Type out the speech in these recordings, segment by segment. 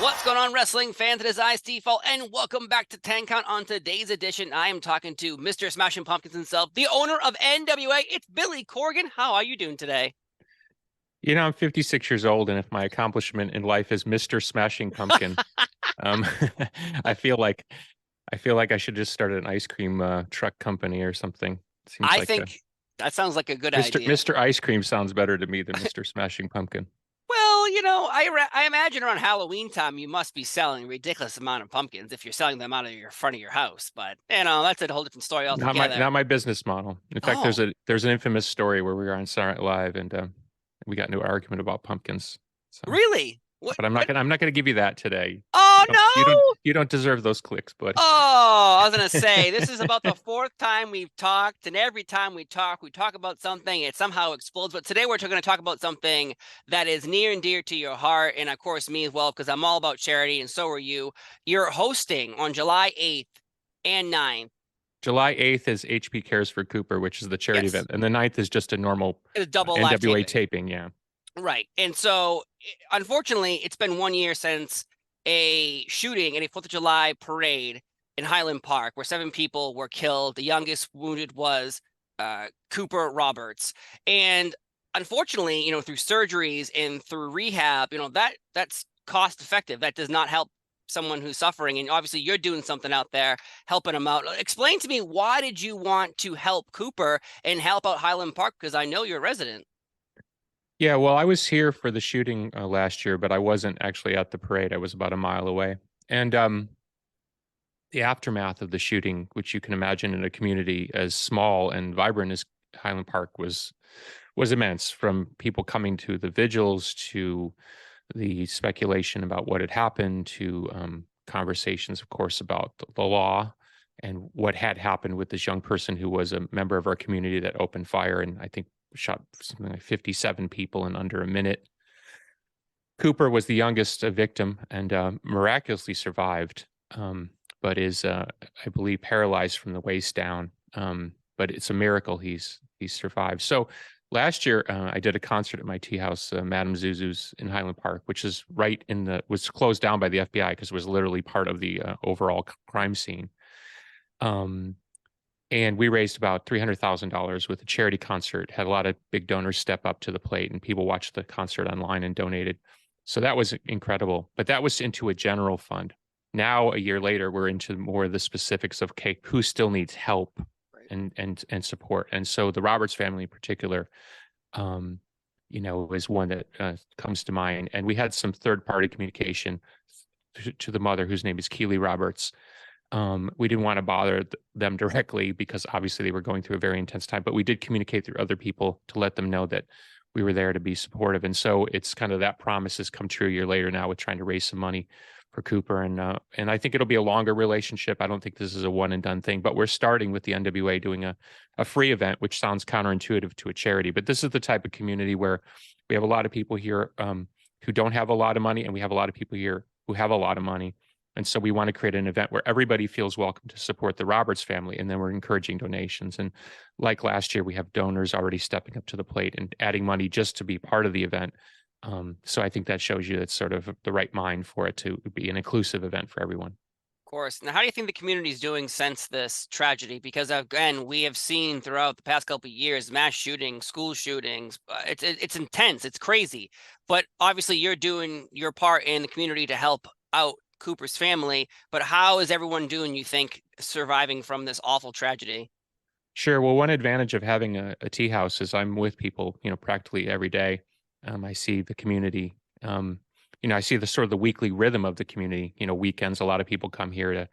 What's going on, wrestling fans? It is I, Steve Fall, and welcome back to 10 Count. On today's edition, I am talking to Mr. Smashing Pumpkins himself, the owner of NWA. It's Billy Corgan. How are you doing today? You know, I'm 56 years old, and if my accomplishment in life is Mr. Smashing Pumpkin, um, I feel like I should just start an ice cream truck company or something. Seems I like a think that sounds like a good Mr. idea. Mr. Ice Cream sounds better to me than Mr. Smashing Pumpkin. Well, I imagine around Halloween time you must be selling a ridiculous amount of pumpkins if you're selling them out of your front of your house. But that's a whole different story Not my altogether. not my business model. In fact, Oh, there's an infamous story where we were on Saturday Night Live and we got into an argument about pumpkins. So, really? What? but What? I'm not gonna give you that today. Oh no! You don't deserve those clicks, buddy. Oh, I was gonna say this is about the fourth time we've talked, and every time we talk about something, it somehow explodes. But today we're going to talk about something that is near and dear to your heart, and of course me as well, because I'm all about charity, and so are you. You're hosting on July 8th and 9th. July 8th is HP Cares for Cooper, which is the charity Yes, event, and the 9th is just a normal it's a double live NWA taping. taping. Yeah. Right. And so, unfortunately, it's been 1 year since a shooting at a 4th of July parade in Highland Park where 7 people were killed. The youngest wounded was Cooper Roberts. And unfortunately, through surgeries and through rehab, that's cost effective. That does not help someone who's suffering. And obviously, you're doing something out there helping them out. Explain to me, why did you want to help Cooper and help out Highland Park? Because I know you're a resident. Yeah, well, I was here for the shooting last year, but I wasn't actually at the parade. I was about a mile away. And the aftermath of the shooting, which you can imagine in a community as small and vibrant as Highland Park was immense, from people coming to the vigils to the speculation about what had happened to conversations, of course, about the law and what had happened with this young person who was a member of our community that opened fire and I think shot something like 57 people in under a minute. Cooper was the youngest victim and miraculously survived, but is, I believe, paralyzed from the waist down. But it's a miracle he's survived. So last year, I did a concert at my tea house, Madame Zuzu's in Highland Park, which is was closed down by the FBI because it was literally part of the overall crime scene. Um, and we raised about $300,000 with a charity concert, had a lot of big donors step up to the plate, and people watched the concert online and donated. So that was incredible. But that was into a general fund. Now, a year later, we're into more of the specifics of, okay, who still needs help Right. and support. And so the Roberts family in particular, um, is one that comes to mind. And we had some third-party communication to the mother, whose name is Keely Roberts. We didn't want to bother them directly because obviously they were going through a very intense time, but we did communicate through other people to let them know that we were there to be supportive. And so it's kind of that promise has come true a year later now with trying to raise some money for Cooper. And I think it'll be a longer relationship. I don't think this is a one and done thing, but we're starting with the NWA doing a free event, which sounds counterintuitive to a charity. But this is the type of community where we have a lot of people here who don't have a lot of money, and we have a lot of people here who have a lot of money. And so we want to create an event where everybody feels welcome to support the Roberts family. And then we're encouraging donations. And like last year, we have donors already stepping up to the plate and adding money just to be part of the event. So I think that shows you it's sort of the right mind for it to be an inclusive event for everyone. Of course. Now, how do you think the community is doing since this tragedy? Because again, we have seen throughout the past couple of years mass shootings, school shootings. It's intense. It's crazy. But obviously, you're doing your part in the community to help out Cooper's family. But how is everyone doing, you think, surviving from this awful tragedy? Sure. Well, one advantage of having a tea house is I'm with people, practically every day. I see the community. I see the sort of the weekly rhythm of the community. Weekends, a lot of people come here to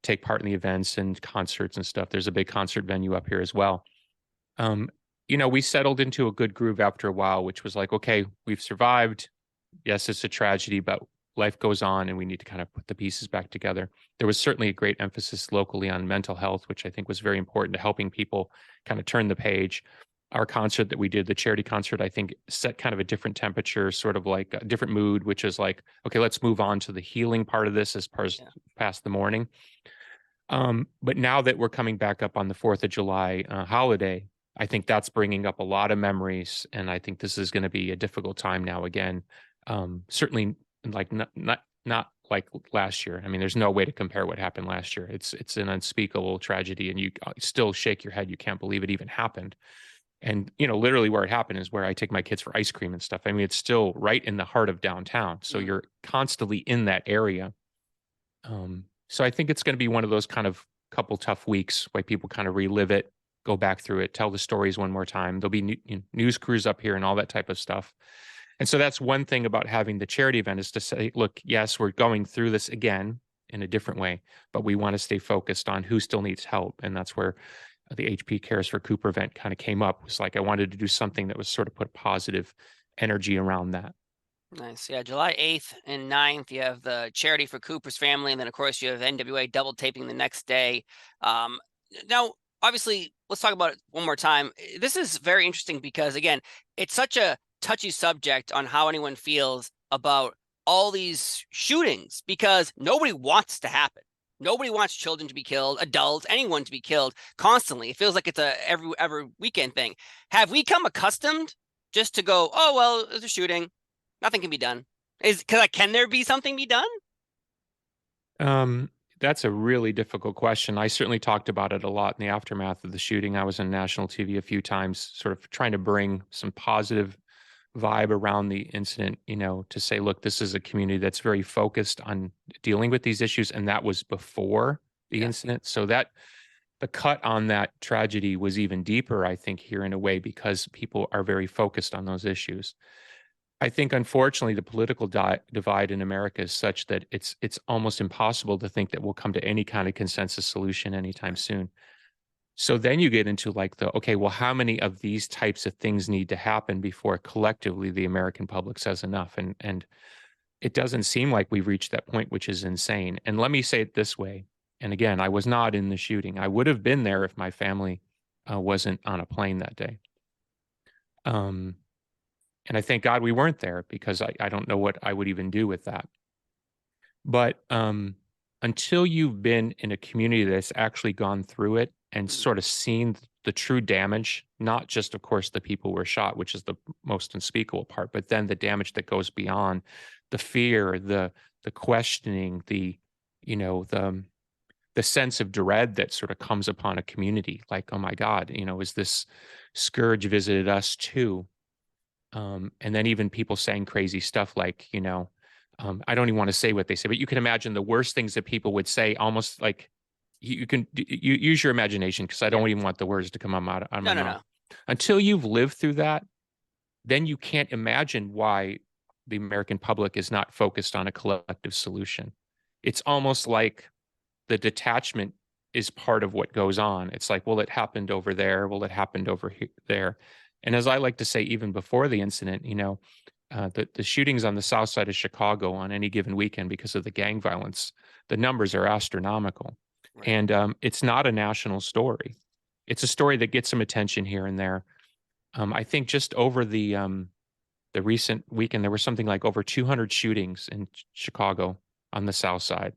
take part in the events and concerts and stuff. There's a big concert venue up here as well. Um, we settled into a good groove after a while, which was like, okay, we've survived. Yes, it's a tragedy, but life goes on and we need to kind of put the pieces back together. There was certainly a great emphasis locally on mental health, which I think was very important to helping people kind of turn the page. Our concert that we did, the charity concert, I think set kind of a different temperature, sort of like a different mood, which is like, okay, let's move on to the healing part of this as far as past the morning. But now that we're coming back up on the 4th of July holiday, I think that's bringing up a lot of memories. And I think this is going to be a difficult time now again. Certainly like not like last year. I mean, there's no way to compare what happened last year. It's an unspeakable tragedy, and you still shake your head. You can't believe it even happened. And literally where it happened is where I take my kids for ice cream and stuff. I mean, it's still right in the heart of downtown, so Mhm. you're constantly in that area. So I think it's going to be one of those kind of couple tough weeks where people kind of relive it, go back through it, tell the stories one more time. There'll be news crews up here and all that type of stuff. And so that's one thing about having the charity event is to say, look, yes, we're going through this again in a different way, but we want to stay focused on who still needs help. And that's where the HP Cares for Cooper event kind of came up. It was like I wanted to do something that was sort of put positive energy around that. Nice. Yeah, July 8th and 9th, you have the charity for Cooper's family, and then of course you have NWA double taping the next day. Um, Now, obviously, let's talk about it one more time. This is very interesting because again, it's such a touchy subject on how anyone feels about all these shootings because nobody wants to happen. Nobody wants children to be killed, adults, anyone to be killed constantly. It feels like it's a every weekend thing. Have we come accustomed just to go, oh well, it's a shooting, nothing can be done. Is because can there be something be done? Um, that's a really difficult question. I certainly talked about it a lot in the aftermath of the shooting. I was on national TV a few times, sort of trying to bring some positive vibe around the incident, to say, look, this is a community that's very focused on dealing with these issues. And that was before the Yeah, incident. So that the cut on that tragedy was even deeper, I think, here in a way, because people are very focused on those issues. I think, unfortunately, the political divide in America is such that it's almost impossible to think that we'll come to any kind of consensus solution anytime right. soon. So then you get into like okay, well, how many of these types of things need to happen before collectively the American public says enough? And it doesn't seem like we've reached that point, which is insane. And let me say it this way. And again, I was not in the shooting. I would have been there if my family wasn't on a plane that day. Um, and I thank God we weren't there because I don't know what I would even do with that. But until you've been in a community that's actually gone through it and Mhm. sort of seen the true damage, not just, of course, the people who were shot, which is the most unspeakable part, but then the damage that goes beyond the fear, the questioning, the sense of dread that sort of comes upon a community. Like, oh my God, is this scourge visited us too? And then even people saying crazy stuff like, I don't even want to say what they say, but you can imagine the worst things that people would say, almost like you can use your imagination because I Yeah. don't even want the words to come out of No, my no, mouth. no. Until you've lived through that, then you can't imagine why the American public is not focused on a collective solution. It's almost like the detachment is part of what goes on. It's like, well, it happened over there. Well, it happened over there. And as I like to say, even before the incident, the shootings on the south side of Chicago on any given weekend because of the gang violence, the numbers are astronomical. Right. And it's not a national story. It's a story that gets some attention here and there. I think just over the recent weekend, there were something like over 200 shootings in Chicago on the south side.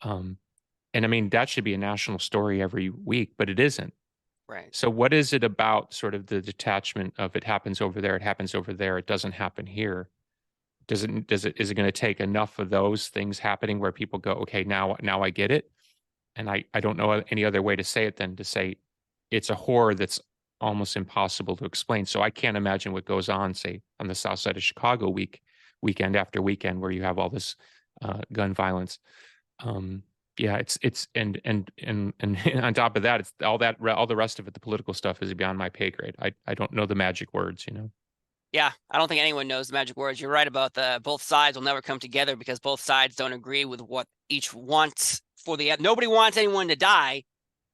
Um, and I mean, that should be a national story every week, but it isn't. Right. So what is it about sort of the detachment of it happens over there, it happens over there, it doesn't happen here? Is it going to take enough of those things happening where people go, okay, now I get it? And I don't know any other way to say it than to say it's a horror that's almost impossible to explain. So I can't imagine what goes on, say, on the south side of Chicago weekend after weekend, where you have all this gun violence. Um, yeah, it's and on top of that, it's all the rest of it. The political stuff is beyond my pay grade. I don't know the magic words. Yeah, I don't think anyone knows the magic words. You're right about the both sides will never come together because both sides don't agree with what each wants for the nobody wants anyone to die,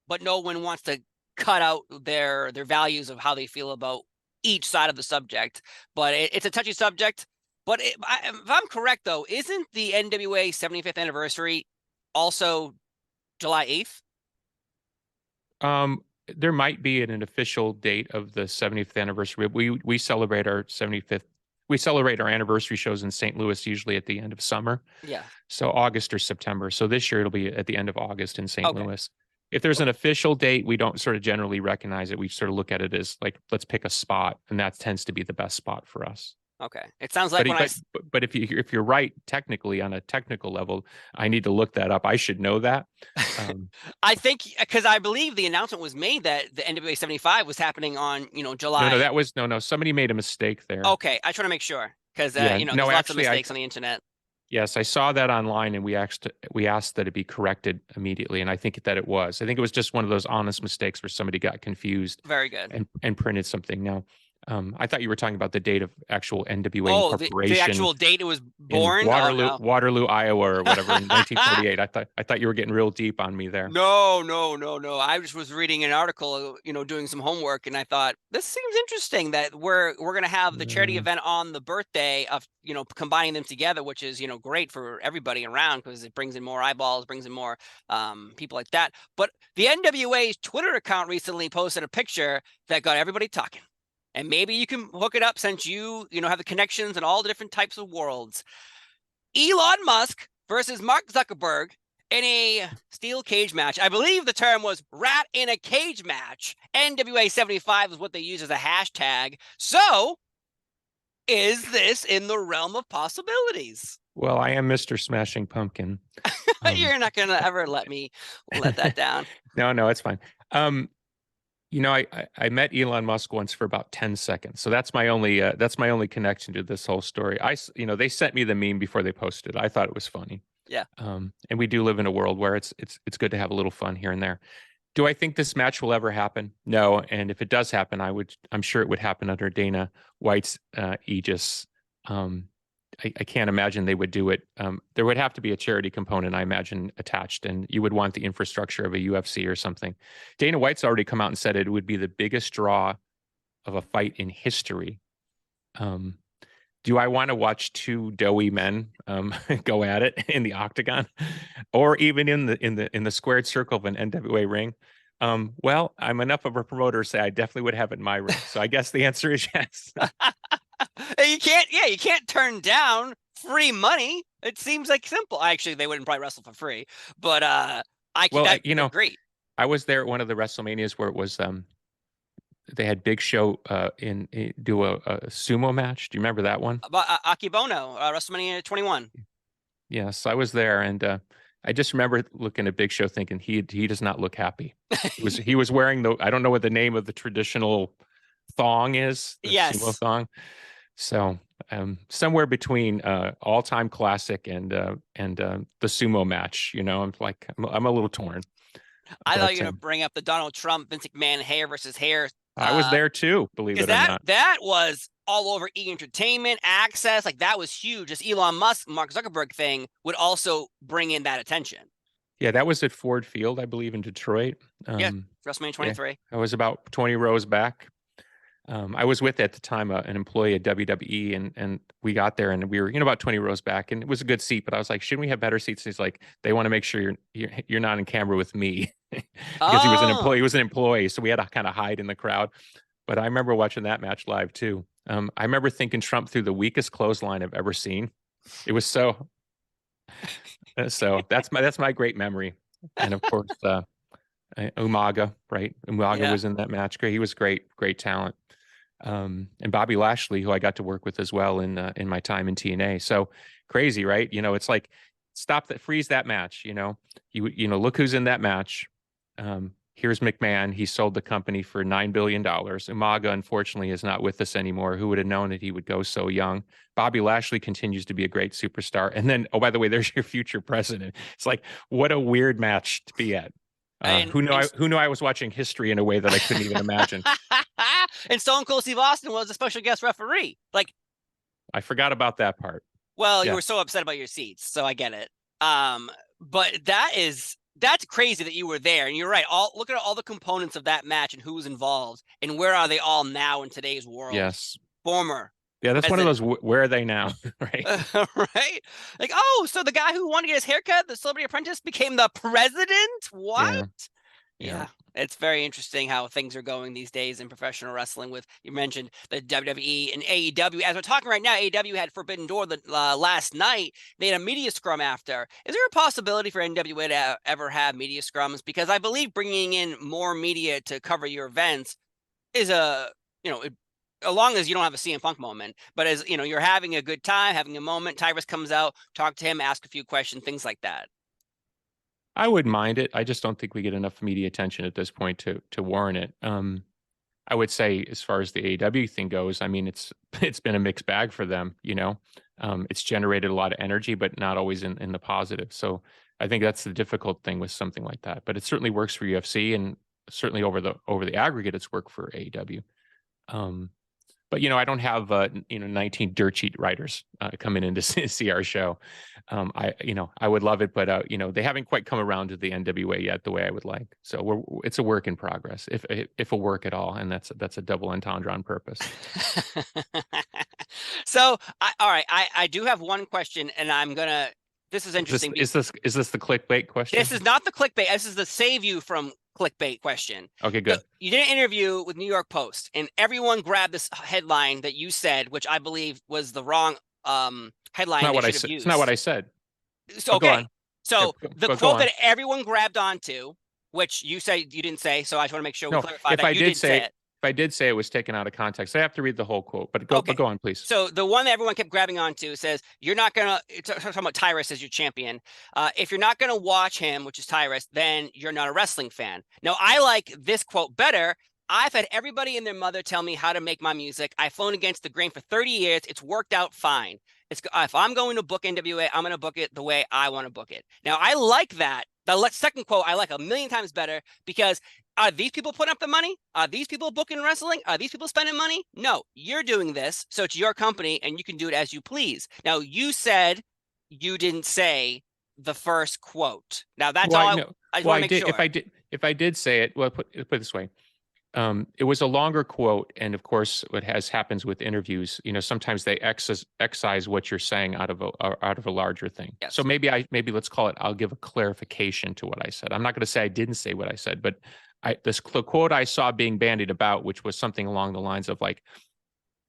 but no one wants to cut out their values of how they feel about each side of the subject. But it's a touchy subject. But if I'm correct, though, isn't the NWA 75th anniversary also July 8th? Um, there might be an official date of the 70th anniversary. We celebrate our 75th. We celebrate our anniversary shows in St. Louis usually at the end of summer, Yeah. so August or September. So this year it'll be at the end of August in St. Okay. Louis. If there's an official date, we don't sort of generally recognize it. We sort of look at it as like, let's pick a spot, and that tends to be the best spot for us. Okay. It sounds like But when but if you're right technically on a technical level, I need to look that up. I should know that. I think because I believe the announcement was made that the NWA 75 was happening on, No, July. that was no. Somebody made a mistake there. Okay, I try to make sure because Yeah, no, there's lots of actually, mistakes on the internet. yes, I saw that online, and we asked that it be corrected immediately, and I think that it was. I think it was just one of those honest mistakes where somebody got confused Very good. and printed something. Now, I thought you were talking about the date of actual NWA Oh, the incorporation actual date it was in born? Oh no. Waterloo, Iowa, or whatever in 1948. I thought you were getting real deep on me there. No, no, no, no. I just was reading an article, doing some homework, and I thought this seems interesting that we're gonna have the charity Uh, event on the birthday of combining them together, which is great for everybody around because it brings in more eyeballs, brings in more people like that. But the NWA's Twitter account recently posted a picture that got everybody talking, and maybe you can hook it up since you have the connections in all the different types of worlds. Elon Musk versus Mark Zuckerberg in a steel cage match. I believe the term was rat in a cage match. NWA 75 is what they use as a hashtag. So, is this in the realm of possibilities? well, I am Mr. Smashing Pumpkin. You're not going to ever let me let that down. No, it's fine. Um, I met Elon Musk once for about 10 seconds. So that's my only connection to this whole story. They sent me the meme before they posted it. I thought it was funny. Yeah. And we do live in a world where it's good to have a little fun here and there. Do I think this match will ever happen? No. And if it does happen, I'm sure it would happen under Dana White's aegis. I can't imagine they would do it. There would have to be a charity component, I imagine, attached, and you would want the infrastructure of a UFC or something. Dana White's already come out and said it would be the biggest draw of a fight in history. Do I want to watch two doughy men go at it in the octagon, or even in the squared circle of an NWA ring? Well, I'm enough of a promoter to say I definitely would have it in my ring. So I guess the answer is yes. You can't turn down free money. It seems like simple. Actually, they wouldn't probably wrestle for free, but Well, great. I was there at one of the WrestleManias where it was they had Big Show do a sumo match. Do you remember that one? About Akibono, WrestleMania 21. Yes, I was there, and I just remember looking at Big Show, thinking he does not look happy. He was wearing I don't know what the name of the traditional thong is, the sumo Yes. thong. So somewhere between all-time classic and the sumo match, I'm a little torn. I thought you But were gonna bring up the Donald Trump, Vince McMahon hair versus hair. I was there too, believe Because it or not. that was all over E Entertainment, Access, like that was huge. This Elon Musk, Mark Zuckerberg thing would also bring in that attention. Yeah, that was at Ford Field, I believe, in Detroit. Yeah, WrestleMania Yeah, 23. I was about 20 rows back. I was with at the time an employee at WWE, and we got there and we were about 20 rows back, and it was a good seat. But I was like, shouldn't we have better seats? And he's like, they want to make sure you're not in camera with me because he was an employee. Oh, He was an employee, so we had to kind of hide in the crowd. But I remember watching that match live too. I remember thinking Trump threw the weakest clothesline I've ever seen. It was so. So that's my great memory, and of course Umaga, right? Umaga yeah. was in that match. Great, he was great talent. And Bobby Lashley, who I got to work with as well in my time in TNA. So crazy, right? It's like freeze that match. Look who's in that match. Here's McMahon. He sold the company for $9 billion. Umaga, unfortunately, is not with us anymore. Who would have known that he would go so young? Bobby Lashley continues to be a great superstar. And then, oh, by the way, there's your future president. It's like, what a weird match to be at. And, Who knew I was watching history in a way that I couldn't even imagine. and Stone Cold Steve Austin was a special guest referee. Like, I forgot about that part. well, you Yeah. were so upset about your seats, so I get it. But that's crazy that you were there, and you're right. Look at all the components of that match and who's involved, and where are they all now in today's world? Yes. Former. Yeah, that's one of those. Where are they now? Right. Right? Like, oh, so the guy who wanted to get his haircut, the Celebrity Apprentice, became the president? What? Yeah. It's very interesting how things are going these days in professional wrestling. With you mentioned the WWE and AEW. As we're talking right now, AEW had Forbidden Door last night. They had a media scrum after. Is there a possibility for NWA to ever have media scrums? Because I believe bringing in more media to cover your events is as long as you don't have a CM Punk moment, but as you know, you're having a good time, having a moment. Tyrus comes out, talk to him, ask a few questions, things like that. I wouldn't mind it. I just don't think we get enough media attention at this point to warrant it. I would say as far as the AEW thing goes, I mean, it's been a mixed bag for them, you know. It's generated a lot of energy, but not always in the positive. So I think that's the difficult thing with something like that. But it certainly works for UFC, and certainly over the aggregate, it's worked for AEW. But I don't have 19 dirt sheet writers coming in to see our show. I would love it, but they haven't quite come around to the NWA yet the way I would like. So it's a work in progress, if a work at all, and that's a double entendre on purpose. So all right, I do have one question, and I'm gonna. This is interesting. Is this the clickbait question? This is not the clickbait. This is the save you from clickbait question. Okay, good. So you did an interview with New York Post, and everyone grabbed this headline that you said, which I believe was the wrong headline. It's not what I said. So, okay. So the go quote on. that everyone grabbed onto, which you say you didn't say, so I just want to make sure we clarify that you did say it. If I did say it was taken out of context, I have to read the whole quote, but go on, please. So the one that everyone kept grabbing onto says, you're not going to, talking about Tyrus as your champion. If you're not going to watch him, which is Tyrus, then you're not a wrestling fan. Now, I like this quote better. I've had everybody and their mother tell me how to make my music. I've flown against the grain for 30 years. It's worked out fine. If I'm going to book NWA, I'm going to book it the way I want to book it. Now, I like that. The second quote I like a million times better, because are these people putting up the money? Are these people booking wrestling? Are these people spending money? No, you're doing this, so it's your company, and you can do it as you please. Now, you said you didn't say the first quote. Now, that's all I want to make sure. If I did say it, well, put it this way. It was a longer quote, and of course, what happens with interviews, sometimes they excise what you're saying out of a larger thing. Yes. So maybe let's call it. I'll give a clarification to what I said. I'm not going to say I didn't say what I said, but the quote I saw being bandied about, which was something along the lines of like,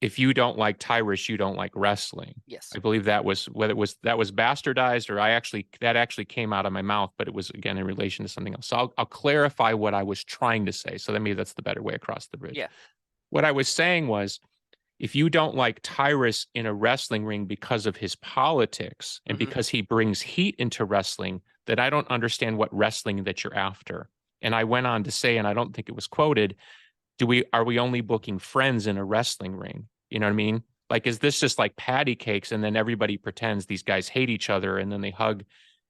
if you don't like Tyrus, you don't like wrestling. Yes. I believe that was that was bastardized, or that actually came out of my mouth, but it was again in relation to something else. So I'll clarify what I was trying to say. So maybe that's the better way across the bridge. Yeah. What I was saying was, if you don't like Tyrus in a wrestling ring because of his politics and because he brings heat into wrestling, then I don't understand what wrestling that you're after. And I went on to say, and I don't think it was quoted, are we only booking friends in a wrestling ring? You know what I mean? Like, is this just like patty cakes, and then everybody pretends these guys hate each other, and then they hug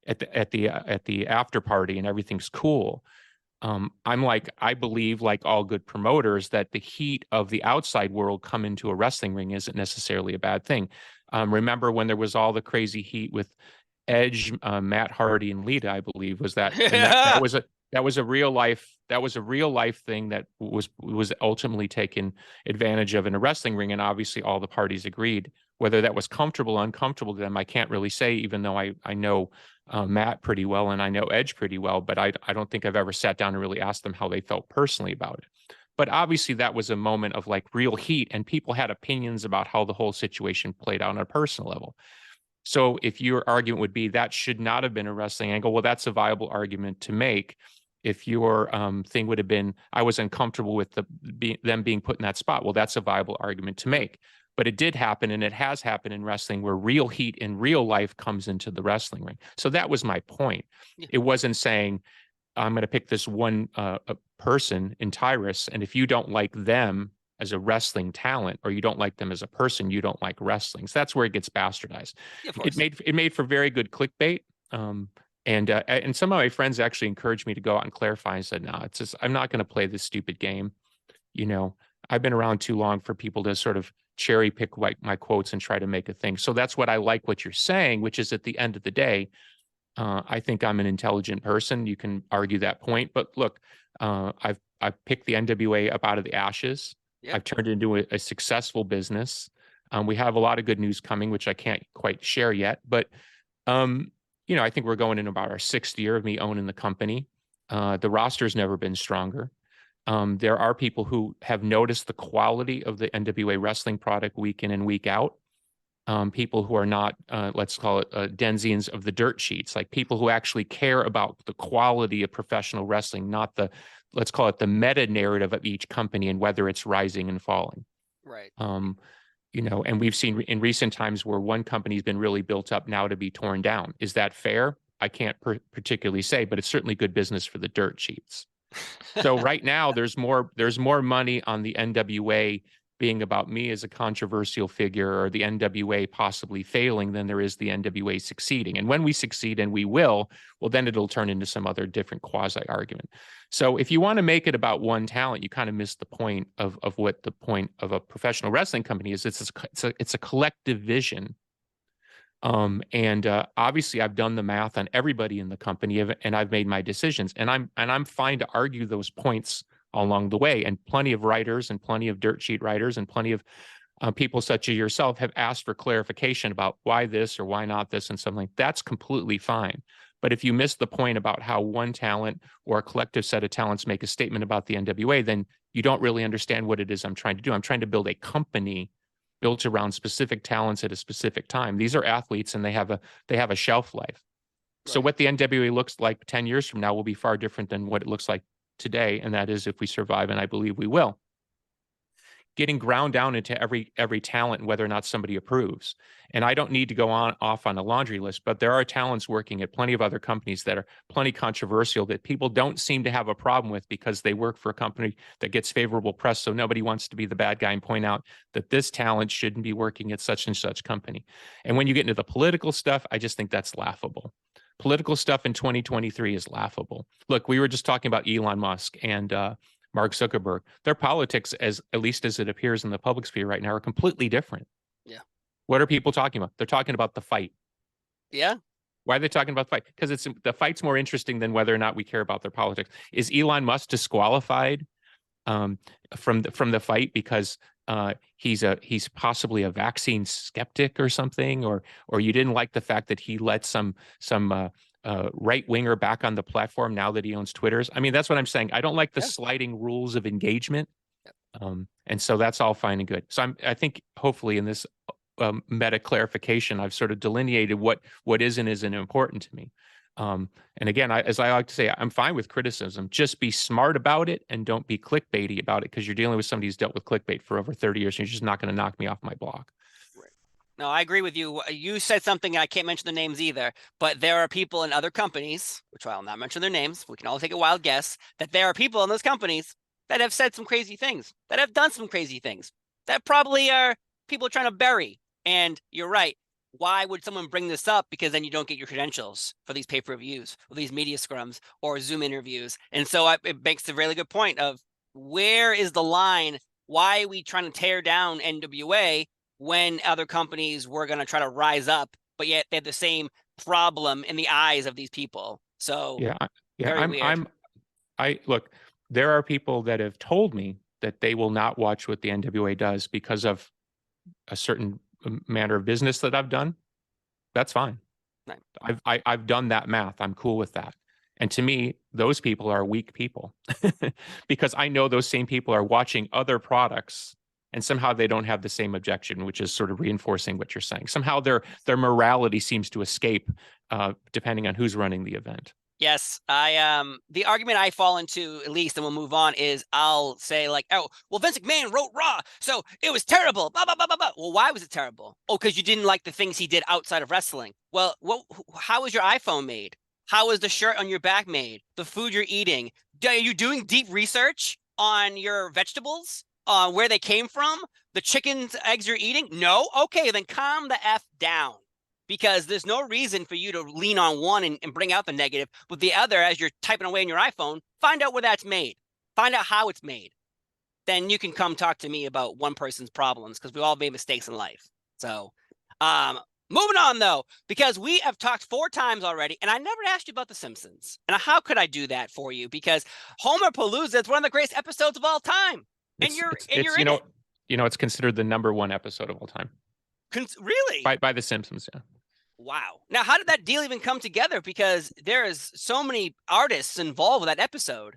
at the after party, and everything's cool? I'm like, I believe, like all good promoters, that the heat of the outside world come into a wrestling ring isn't necessarily a bad thing. Remember when there was all the crazy heat with Edge, Matt Hardy, and Lita, I believe, was that, that was a real life thing that was ultimately taken advantage of in a wrestling ring, and obviously all the parties agreed. Whether that was comfortable or uncomfortable to them, I can't really say, even though I know Matt pretty well and I know Edge pretty well, but I don't think I've ever sat down and really asked them how they felt personally about it. But obviously that was a moment of like real heat, and people had opinions about how the whole situation played out on a personal level. So if your argument would be that should not have been a wrestling angle, well, that's a viable argument to make. If your thing would have been, I was uncomfortable with them being put in that spot, well, that's a viable argument to make. But it did happen, and it has happened in wrestling, where real heat in real life comes into the wrestling ring. So that was my point. Yeah. It wasn't saying I'm going to pick this one person in Tyrus, and if you don't like them as a wrestling talent, or you don't like them as a person, you don't like wrestling. So that's where it gets bastardized. Yeah, it made for very good clickbait. And some of my friends actually encouraged me to go out and clarify, and said, no, it's just, I'm not going to play this stupid game. I've been around too long for people to sort of cherry pick my quotes and try to make a thing. So that's what I like what you're saying, which is, at the end of the day, I think I'm an intelligent person. You can argue that point, but look, I've picked the NWA up out of the ashes. Yep. I've turned it into a successful business. We have a lot of good news coming, which I can't quite share yet, but I think we're going in about our 6th year of me owning the company. The roster's never been stronger. There are people who have noticed the quality of the NWA wrestling product week in and week out. People who are not, let's call it Denzians of the dirt sheets, like people who actually care about the quality of professional wrestling, not let's call it the meta narrative of each company and whether it's rising and falling. Right. And we've seen in recent times where one company's been really built up now to be torn down. Is that fair? I can't particularly say, but it's certainly good business for the dirt sheets. So right now there's more money on the NWA being about me as a controversial figure, or the NWA possibly failing, than there is the NWA succeeding. And when we succeed, and we will, well, then it'll turn into some other different quasi argument. So if you want to make it about one talent, you kind of miss the point of what the point of a professional wrestling company is. It's a collective vision. And obviously I've done the math on everybody in the company, and I've made my decisions, and I'm fine to argue those points along the way. And plenty of writers and plenty of dirt sheet writers and plenty of people such as yourself have asked for clarification about why this or why not this and something. That's completely fine. But if you miss the point about how one talent or a collective set of talents make a statement about the NWA, then you don't really understand what it is I'm trying to do. I'm trying to build a company built around specific talents at a specific time. These are athletes, and they have a shelf life. So Right. what the NWA looks like 10 years from now will be far different than what it looks like today, and that is if we survive, and I believe we will. Getting ground down into every talent and whether or not somebody approves. And I don't need to go off on a laundry list, but there are talents working at plenty of other companies that are plenty controversial that people don't seem to have a problem with because they work for a company that gets favorable press. So nobody wants to be the bad guy and point out that this talent shouldn't be working at such and such company. And when you get into the political stuff, I just think that's laughable. Political stuff in 2023 is laughable. Look, we were just talking about Elon Musk and Mark Zuckerberg. Their politics, at least as it appears in the public sphere right now, are completely different. Yeah. What are people talking about? They're talking about the fight. Yeah. Why are they talking about the fight? Because the fight's more interesting than whether or not we care about their politics. Is Elon Musk disqualified from the fight because he's possibly a vaccine skeptic or something, or you didn't like the fact that he let some right winger back on the platform now that he owns Twitter's? I mean, that's what I'm saying. I don't like the sliding rules of engagement, and so that's all fine and good. So I think hopefully in this meta clarification, I've sort of delineated what is and isn't important to me. And again, as I like to say, I'm fine with criticism. Just be smart about it and don't be clickbaity about it, because you're dealing with somebody who's dealt with clickbait for over 30 years and you're just not going to knock me off my block. Right. No, I agree with you. You said something, I can't mention the names either, but there are people in other companies, which I'll not mention their names, we can all take a wild guess, that there are people in those companies that have said some crazy things, that have done some crazy things, that probably are people trying to bury. And you're right. Why would someone bring this up? Because then you don't get your credentials for these pay-per-views or these media scrums or Zoom interviews. And so it makes a really good point of where is the line? Why are we trying to tear down NWA when other companies were going to try to rise up, but yet they have the same problem in the eyes of these people? So very weird. I look, there are people that have told me that they will not watch what the NWA does because of a certain manner of business that I've done. That's fine. Right. I've done that math. I'm cool with that. And to me, those people are weak people because I know those same people are watching other products and somehow they don't have the same objection, which is sort of reinforcing what you're saying. Somehow their morality seems to escape depending on who's running the event. Yes, the argument I fall into, at least, and we'll move on, is I'll say like, oh, well, Vince McMahon wrote Raw, so it was terrible. Blah, blah, blah, blah, blah. Well, why was it terrible? Oh, because you didn't like the things he did outside of wrestling. Well, how was your iPhone made? How was the shirt on your back made? The food you're eating? Are you doing deep research on your vegetables? Where they came from? The chicken's eggs you're eating? No? Okay, then calm the F down. Because there's no reason for you to lean on one and bring out the negative. With the other, as you're typing away on your iPhone, find out where that's made. Find out how it's made. Then you can come talk to me about one person's problems, because we all made mistakes in life. So moving on, though, because we have talked 4 times already, and I never asked you about The Simpsons. And how could I do that for you? Because Homer Palooza is one of the greatest episodes of all time. And you're in it. It's considered the #1 episode of all time. Really? By The Simpsons, yeah. Wow. Now, how did that deal even come together? Because there is so many artists involved with that episode.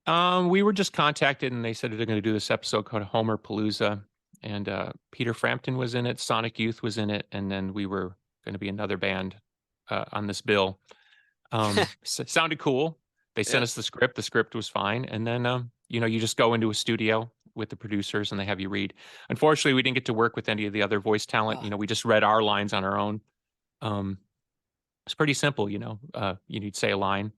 We were just contacted, and they said they're going to do this episode called Homer Palooza, and Peter Frampton was in it, Sonic Youth was in it, and then we were going to be another band on this bill. Sounded cool. They sent us the script. The script was fine, and then you just go into a studio with the producers and they have you read. Unfortunately, we didn't get to work with any of the other voice talent. Oh, We just read our lines on our own. Um, it's pretty simple. You'd say a line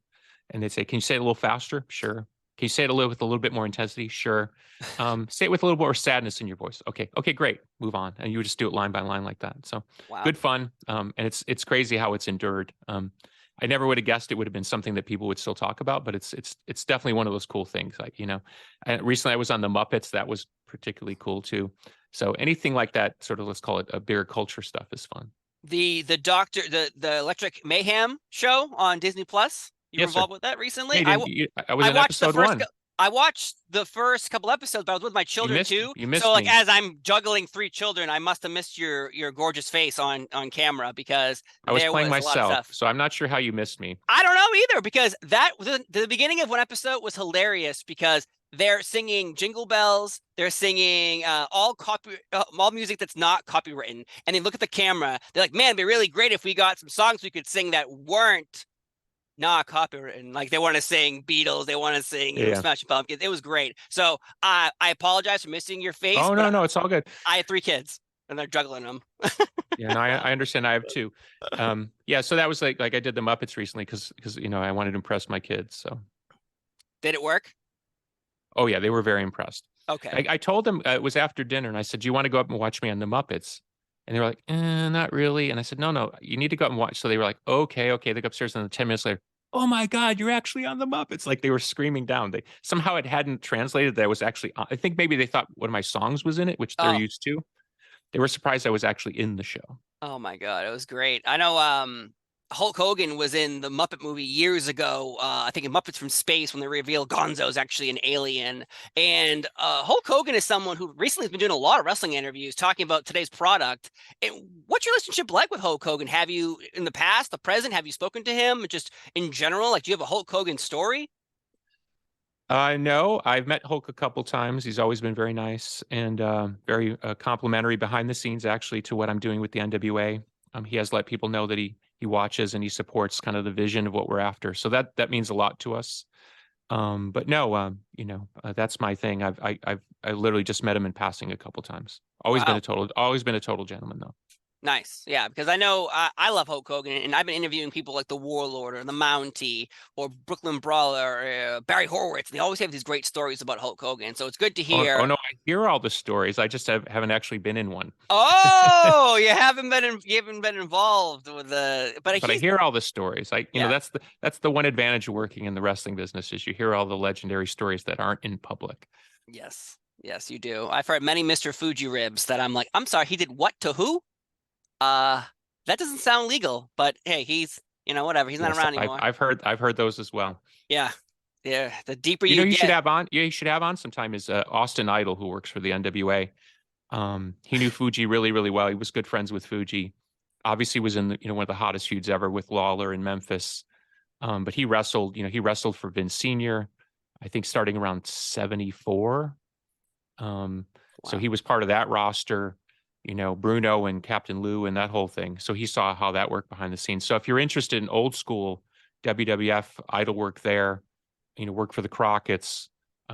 and they'd say, "Can you say it a little faster?" Sure. "Can you say it with a little bit more intensity?" Sure. "Say it with a little more sadness in your voice." "Okay. Okay, great. Move on." And you would just do it line by line like that. So wow. good fun. And it's crazy how it's endured. I never would have guessed it would have been something that people would still talk about, but it's definitely one of those cool things. And recently I was on the Muppets. That was particularly cool too. So anything like that, sort of, let's call it a bigger culture stuff, is fun. The Electric Mayhem show on Disney Plus. You were Yes, sir. involved with that recently? Hey, I was I in watched the episode first. one. I watched the first couple episodes, but I was with my children too. You So missed like me. as I'm juggling 3 children, I must have missed your gorgeous face on camera because I was there playing was a lot of myself, stuff. so I'm not sure how you missed me. I don't know either because the beginning of one episode was hilarious because they're singing Jingle Bells, they're singing all music that's not copywritten, and they look at the camera. They're like, "Man, it'd be really great if we got some songs we could sing that weren't not copywritten." Like they want to sing Beatles, they want to sing Yeah. Smashing Pumpkins. It was great. So I apologize for missing your face, Oh, but no, it's all good. I had 3 kids and they're juggling them. Yeah, no, I understand. I have two. Yeah, so that was like I did the Muppets recently because I wanted to impress my kids. So, Did it work? oh yeah, they were very impressed. Okay. I told them it was after dinner, and I said, "Do you want to go up and watch me on the Muppets?" And they were like, "Not really." And I said, "No, you need to go up and watch." So they were like, "Okay, okay." They go upstairs, and then 10 minutes later, "Oh my God, you're actually on the Muppets!" Like they were screaming down. They somehow it hadn't translated that I was actually. I think maybe they thought one of my songs was in it, which they're Oh, used to. They were surprised I was actually in the show. oh my God, it was great. I know Hulk Hogan was in the Muppet movie years ago. I think in Muppets from Space when they reveal Gonzo is actually an alien. And Hulk Hogan is someone who recently has been doing a lot of wrestling interviews talking about today's product. And what's your relationship like with Hulk Hogan? Have you in the past, the present, have you spoken to him just in general? Like, do you have a Hulk Hogan story? No, I've met Hulk a couple times. He's always been very nice and very complimentary behind the scenes, actually, to what I'm doing with the NWA. He has let people know that he watches and he supports kind of the vision of what we're after. So that means a lot to us. But no, that's my thing. I literally just met him in passing a couple times. Wow. Always been a total gentleman, though. Nice. Yeah, because I know I love Hulk Hogan, and I've been interviewing people like the Warlord or the Mountie or Brooklyn Brawler, or, Barry Horowitz. They always have these great stories about Hulk Hogan. So it's good to Oh hear. no, I hear all the stories. I just haven't actually been in one. Oh, you haven't been involved with but But I he's hear all the stories. yeah. That's the one advantage of working in the wrestling business is you hear all the legendary stories that aren't in public. Yes. Yes, you do. I've heard many Mr. Fuji ribs that I'm like, I'm sorry, he did what to who? Uh, that doesn't sound legal, but hey, he's whatever. He's not Yes, around anymore. I've heard those as well. Yeah. Yeah. The deeper You know, you get. you should have on sometime is Austin Idol, who works for the NWA. He knew Fuji really, really well. He was good friends with Fuji. Obviously, was in one of the hottest feuds ever with Lawler in Memphis. But he wrestled for Vince Senior. I think starting around 74. So Wow. he was part of that roster, Bruno and Captain Lou and that whole thing. So he saw how that worked behind the scenes. So if you're interested in old school WWF idol work there, work for the Crockett's,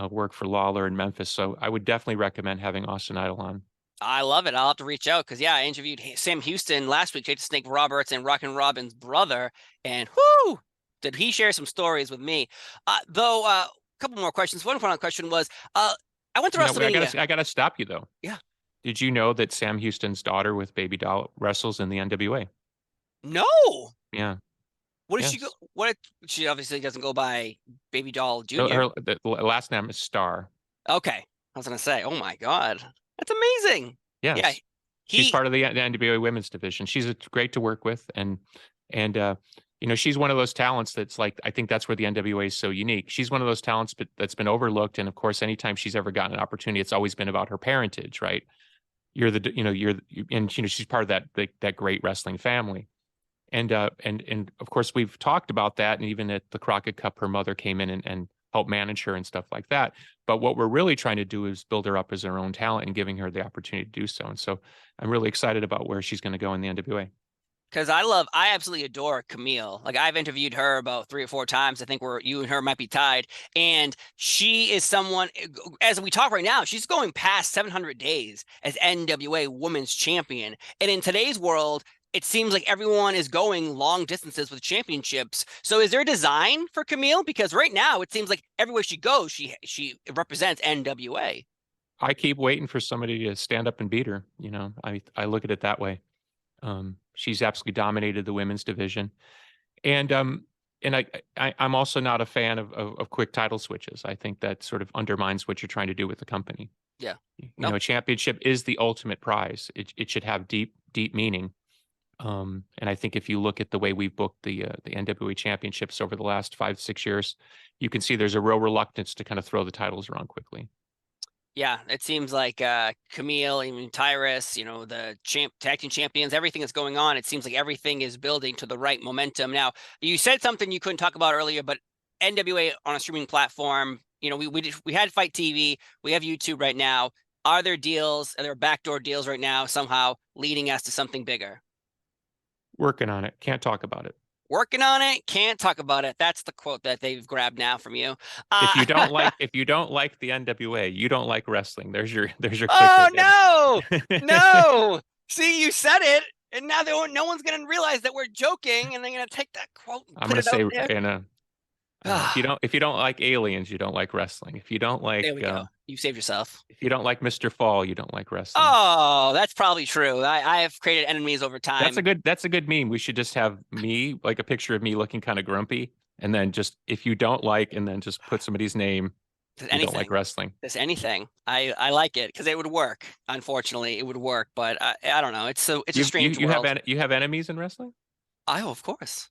work for Lawler in Memphis. So I would definitely recommend having Austin Idol on. I love it. I'll have to reach out because I interviewed Sam Houston last week, Jake the Snake Roberts and Rockin' Robin's brother, and whoo, did he share some stories with me? Though, a couple more questions. One final question was, I went to WrestleMania. I gotta stop you though. Yeah. Did you know that Sam Houston's daughter with Baby Doll wrestles in the NWA? No. Yeah. What did she go? Yes. She obviously doesn't go by Baby Doll No, Junior. the last name is Star. Okay, I was gonna say, oh my God, that's amazing. Yeah, Yes. She's he. part of the NWA women's division. She's great to work with, and she's one of those talents that's like I think that's where the NWA is so unique. She's one of those talents that's been overlooked, and of course, anytime she's ever gotten an opportunity, it's always been about her parentage, right? She's part of that great wrestling family, and of course we've talked about that, and even at the Crockett Cup, her mother came in and helped manage her and stuff like that. But what we're really trying to do is build her up as her own talent and giving her the opportunity to do so. And so I'm really excited about where she's going to go in the NWA. Because I absolutely adore Camille. Like I've interviewed her about 3 or 4 times. I think you and her might be tied. And she is someone, as we talk right now, she's going past 700 days as NWA Women's Champion. And in today's world, it seems like everyone is going long distances with championships. So is there a design for Camille? Because right now it seems like everywhere she goes, she represents NWA. I keep waiting for somebody to stand up and beat her. I look at it that way. She's absolutely dominated the women's division, and I'm also not a fan of quick title switches. I think that sort of undermines what you're trying to do with the company. Yeah. A championship is the ultimate prize. It should have deep meaning. And I think if you look at the way we've booked the NWA championships over the last 5-6 years, you can see there's a real reluctance to kind of throw the titles around quickly. Yeah, it seems like Camille, even Tyrus, the tag team champions, everything that's going on. It seems like everything is building to the right momentum. Now, you said something you couldn't talk about earlier, but NWA on a streaming platform, we had Fight TV, we have YouTube right now. Are there deals? Are there backdoor deals right now somehow leading us to something bigger? Working on it. Can't talk about it. Working on it, can't talk about it. That's the quote that they've grabbed now from you. If you don't like the NWA, you don't like wrestling. There's your Oh clickbait. no, no. See, you said it, and now no one's gonna realize that we're joking, and they're gonna take that quote and I'm put gonna it out say, there. if you don't like aliens, you don't like wrestling. If you don't like There we go. You saved yourself. if you don't like Mr. Fall, you don't like wrestling. Oh, that's probably true. I have created enemies over time. That's a good meme. We should just have me, like a picture of me looking kind of grumpy, and then just if you don't like, and then just put somebody's name. You don't like wrestling. Just anything. I like it because it would work. Unfortunately, it would work, but I don't know. It's a strange world. You have enemies in wrestling? Oh, of course.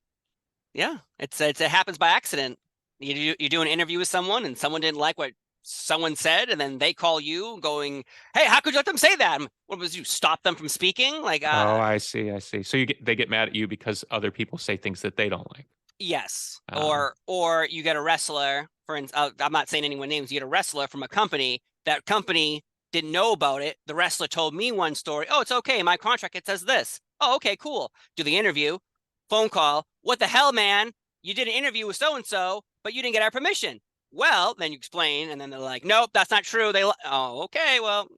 Yeah, it happens by accident. You do an interview with someone, and someone didn't like what someone said, and then they call you, going, "Hey, how could you let them say that? What was you stop them from speaking?" Like, oh, I see. So they get mad at you because other people say things that they don't like. yes, or you get a wrestler. For instance, I'm not saying anyone names. You get a wrestler from a company. That company didn't know about it. The wrestler told me one story. Oh, it's okay. In my contract, it says this. Oh, okay, cool. Do the interview, phone call. What the hell, man? You did an interview with so and so, but you didn't get our permission. Well, then you explain, and then they're like, nope, that's not true. Oh, okay, well,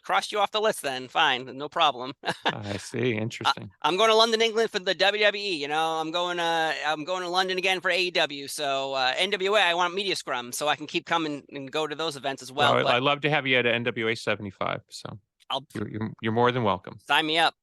crossed you off the list then. Fine, no problem. I see. Interesting. I'm going to London, England for the WWE. I'm going to London again for AEW. So NWA, I want media scrum so I can keep coming and go to those events as well. I'd love to have you at NWA 75. So you're more than welcome. Sign me up.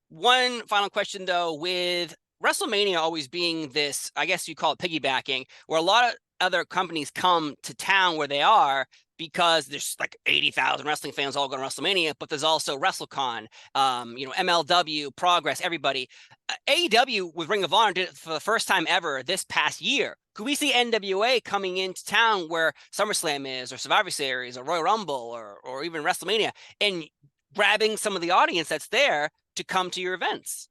One final question though, with WrestleMania always being this, I guess you call it piggybacking, where a lot of other companies come to town where they are because there's like 80,000 wrestling fans all going to WrestleMania, but there's also WrestleCon, MLW, Progress, everybody. AEW with Ring of Honor did it for the first time ever this past year. Could we see NWA coming into town where SummerSlam is, or Survivor Series, or Royal Rumble, or even WrestleMania, and grabbing some of the audience that's there to come to your events?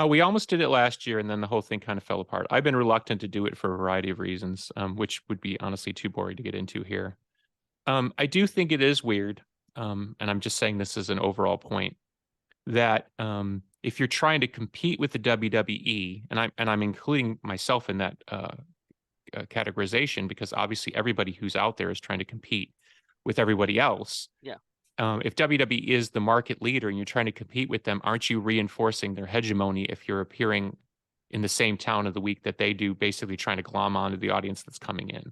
We almost did it last year, and then the whole thing kind of fell apart. I've been reluctant to do it for a variety of reasons, which would be honestly too boring to get into here. I do think it is weird, and I'm just saying this as an overall point, that if you're trying to compete with the WWE, and I'm including myself in that categorization, because obviously everybody who's out there is trying to compete with everybody else. Yeah. If WWE is the market leader and you're trying to compete with them, aren't you reinforcing their hegemony if you're appearing in the same town of the week that they do, basically trying to glom onto the audience that's coming in?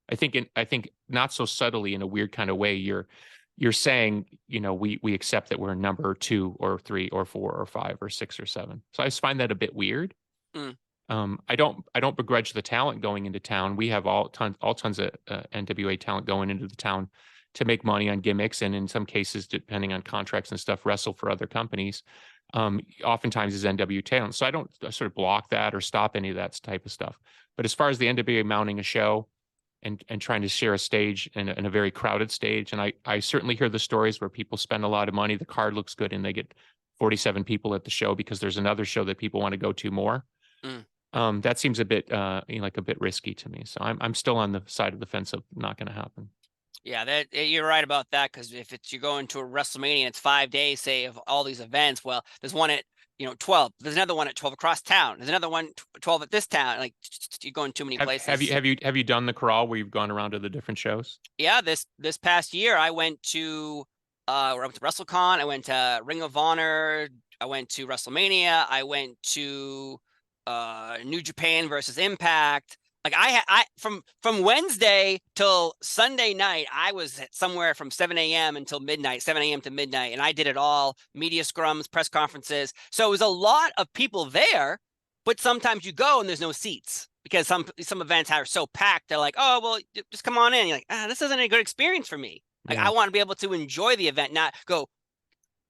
I think not so subtly, in a weird kind of way, you're saying, we accept that we're number 2 or 3 or 4 or 5 or 6 or 7. So I just find that a bit weird. I don't begrudge the talent going into town. We have all tons of NWA talent going into the town to make money on gimmicks, and in some cases, depending on contracts and stuff, wrestle for other companies. Oftentimes is NWA talent. So I don't sort of block that or stop any of that type of stuff. But as far as the NWA mounting a show and trying to share a stage in a very crowded stage, and I certainly hear the stories where people spend a lot of money, the card looks good, and they get 47 people at the show because there's another show that people want to go to more. That seems a bit like a bit risky to me. So I'm still on the side of the fence of not going to happen. Yeah, you're right about that, because if you're going to a WrestleMania and it's 5 days, say, of all these events, well, there's one at 12. There's another one at 12 across town. There's another one 12 at this town. Like, you're going too many Have you places. have you have you done the crawl where you've gone around to the different shows? Yeah, this past year I went to WrestleCon, I went to Ring of Honor, I went to WrestleMania, I went to New Japan versus Impact. Like, I from Wednesday till Sunday night, I was somewhere from 7 a.m. until midnight, 7 a.m. to midnight, and I did it all, media scrums, press conferences. So it was a lot of people there, but sometimes you go and there's no seats, because some events are so packed. They're like, oh, well, just come on in. You're like, this isn't a good experience for me. Like, Yeah, I want to be able to enjoy the event, not go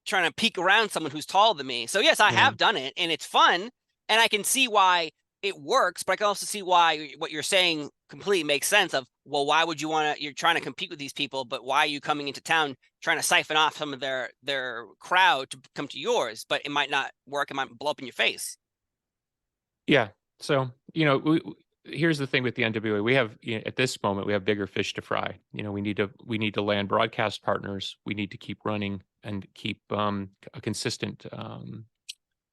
trying to peek around someone who's taller than me. So yes, I yeah. have done it, and it's fun, and I can see why it works, but I can also see why what you're saying completely makes sense. Of, well, why would you want to? You're trying to compete with these people, but why are you coming into town trying to siphon off some of their crowd to come to yours? But it might not work. It might blow up in your face. Yeah. So, here's the thing with the NWA. We have, at this moment, we have bigger fish to fry. We need to land broadcast partners. We need to keep running and keep a consistent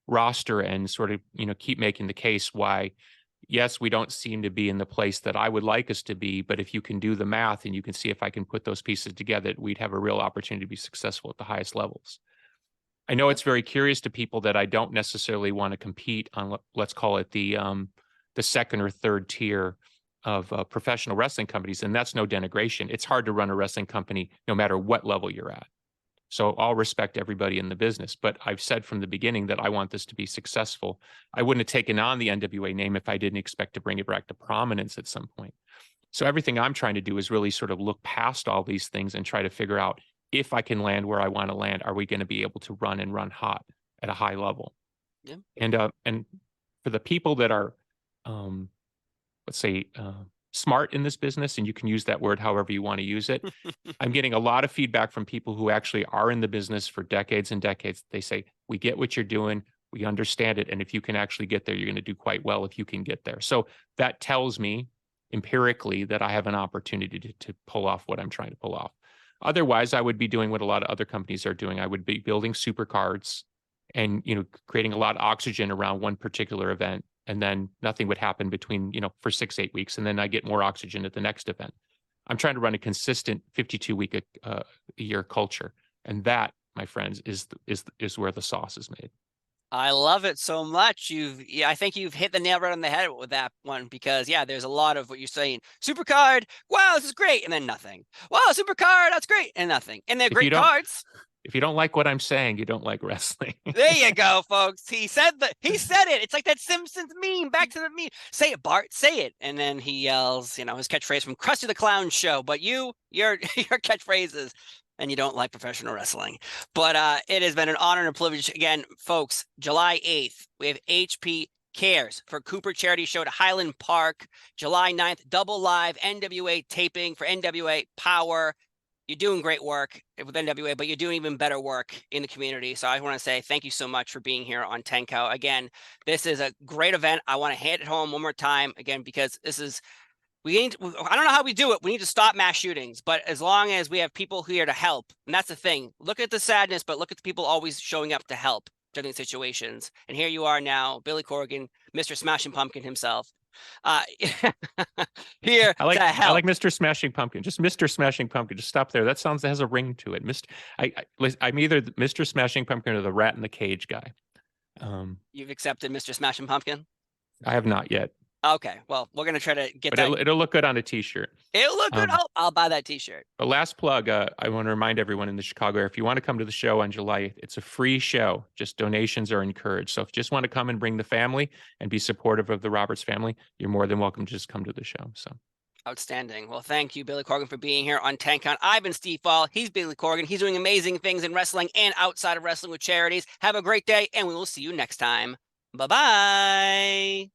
roster, and sort of, keep making the case why, yes, we don't seem to be in the place that I would like us to be, but if you can do the math and you can see if I can put those pieces together, we'd have a real opportunity to be successful at the highest levels. I know Yep. it's very curious to people that I don't necessarily want to compete on, let's call it the second or third tier of professional wrestling companies, and that's no denigration. It's hard to run a wrestling company no matter what level you're at. So I'll respect everybody in the business, but I've said from the beginning that I want this to be successful. I wouldn't have taken on the NWA name if I didn't expect to bring it back to prominence at some point. So everything I'm trying to do is really sort of look past all these things and try to figure out, if I can land where I want to land, are we going to be able to run and run hot at a high level? Yeah. And for the people that are, let's say, smart in this business, and you can use that word however you want to use it. I'm getting a lot of feedback from people who actually are in the business for decades and decades. They say, we get what you're doing, we understand it, and if you can actually get there, you're going to do quite well if you can get there. So that tells me empirically that I have an opportunity to pull off what I'm trying to pull off. Otherwise, I would be doing what a lot of other companies are doing. I would be building supercards and, creating a lot of oxygen around one particular event, and then nothing would happen between, for 6-8 weeks, and then I get more oxygen at the next event. I'm trying to run a consistent 52-week a year culture, and that, my friends, is where the sauce is made. I love it so much. I think you've hit the nail right on the head with that one, because yeah, there's a lot of what you're saying. Supercard, wow, this is great, and then nothing. Wow, supercard, that's great, and nothing. And they're If you great don't, cards. if you don't like what I'm saying, you don't like wrestling. There you go, folks. He said it. It's like that Simpsons meme. Back to the meme. Say it, Bart. Say it. And then he yells, his catchphrase from Krusty the Clown show. But your your catchphrases, and you don't like professional wrestling. But it has been an honor and a privilege. Again, folks, July 8th, we have HP Cares for Cooper Charity Show at Highland Park. July 9th, double live NWA taping for NWA Power. You're doing great work with NWA, but you're doing even better work in the community. So I want to say thank you so much for being here on Tenko. Again, this is a great event. I want to hit it home one more time again, because I don't know how we do it. We need to stop mass shootings, but as long as we have people here to help, and that's the thing. Look at the sadness, but look at the people always showing up to help during situations. And here you are now, Billy Corgan, Mr. Smashing Pumpkin himself. Here I like to help. I like Mr. Smashing Pumpkin. Just Mr. Smashing Pumpkin. Just stop there. That has a ring to it. I'm either Mr. Smashing Pumpkin or the Rat in the Cage guy. You've accepted Mr. Smashing Pumpkin? I have not yet. Okay, well, we're gonna try to get But that. it'll look good on a T-shirt. It'll look good. I'll buy that T-shirt. The last plug, I want to remind everyone in the Chicago area, if you want to come to the show on July 8th, it's a free show. Just donations are encouraged. So if you just want to come and bring the family and be supportive of the Roberts family, you're more than welcome to just come to the show. So Outstanding. Well, thank you, Billy Corgan, for being here on TankCon. I've been Steve Fall. He's Billy Corgan. He's doing amazing things in wrestling and outside of wrestling with charities. Have a great day, and we will see you next time. Bye-bye.